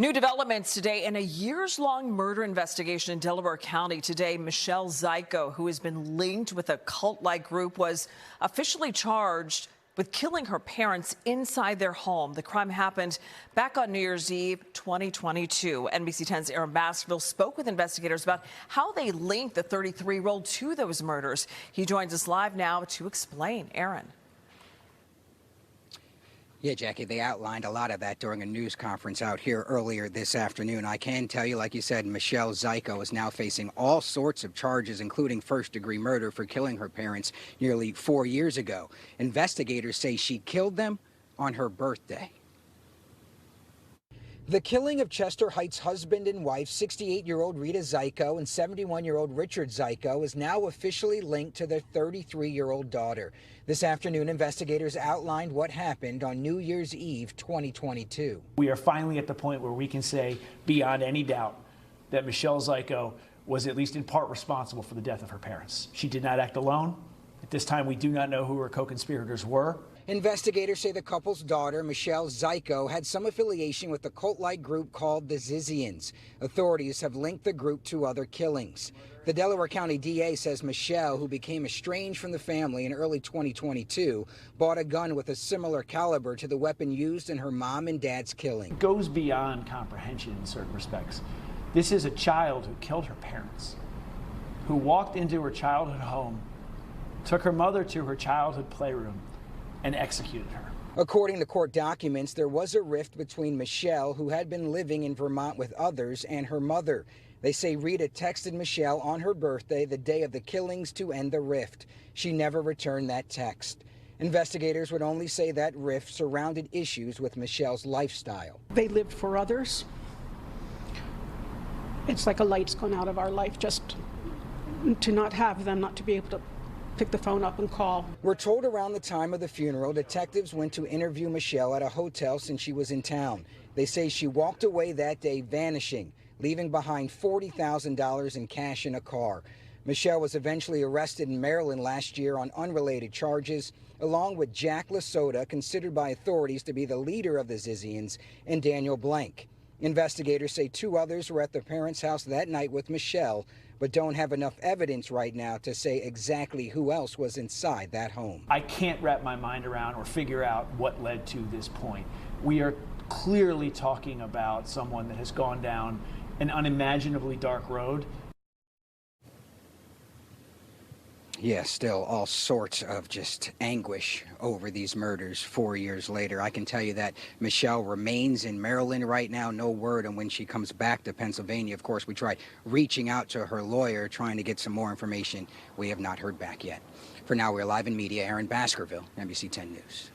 New developments today in a years-long murder investigation in Delaware County. Today, Michelle Zyko, who has been linked with a cult-like group, was officially charged with killing her parents inside their home. The crime happened back on New Year's Eve 2022. NBC 10's Aaron Baskerville spoke with investigators about how they linked the 33-year-old to those murders. He joins us live now to explain. Aaron. Yeah, Jackie, they outlined a lot of that during a news conference out here earlier this afternoon. I can tell you, like you said, Michelle Zyko is now facing all sorts of charges, including first-degree murder for killing her parents nearly 4 years ago. Investigators say she killed them on her birthday. The killing of Chester Heights husband and wife, 68-year-old Rita Zyko and 71-year-old Richard Zyko, is now officially linked to their 33-year-old daughter. This afternoon, investigators outlined what happened on New Year's Eve 2022. We are finally at the point where we can say beyond any doubt that Michelle Zyko was at least in part responsible for the death of her parents. She did not act alone. At this time, we do not know who her co-conspirators were. Investigators say the couple's daughter, Michelle Zyko, had some affiliation with the cult-like group called the Zizians. Authorities have linked the group to other killings. The Delaware County DA says Michelle, who became estranged from the family in early 2022, bought a gun with a similar caliber to the weapon used in her mom and dad's killing. It goes beyond comprehension in certain respects. This is a child who killed her parents, who walked into her childhood home, took her mother to her childhood playroom, and executed her. According to court documents, there was a rift between Michelle, who had been living in Vermont with others, and her mother. They say Rita texted Michelle on her birthday, the day of the killings, to end the rift. She never returned that text. Investigators would only say that rift surrounded issues with Michelle's lifestyle. They lived for others. It's like a light's gone out of our life, just to not have them, not to be able to pick the phone up and call. We're told around the time of the funeral, detectives went to interview Michelle at a hotel since she was in town. They say she walked away that day vanishing, leaving behind $40,000 in cash in a car. Michelle was eventually arrested in Maryland last year on unrelated charges, along with Jack Lasota, considered by authorities to be the leader of the Zizians, and Daniel Blank. Investigators say 2 others were at the parents' house that night with Michelle, but don't have enough evidence right now to say exactly who else was inside that home. I can't wrap my mind around or figure out what led to this point. We are clearly talking about someone that has gone down an unimaginably dark road. Yes, still all sorts of just anguish over these murders 4 years later. I can tell you that Michelle remains in Maryland right now. No word on when she comes back to Pennsylvania. Of course, we tried reaching out to her lawyer, trying to get some more information. We have not heard back yet. For now, we're live in media. Aaron Baskerville, NBC 10 News.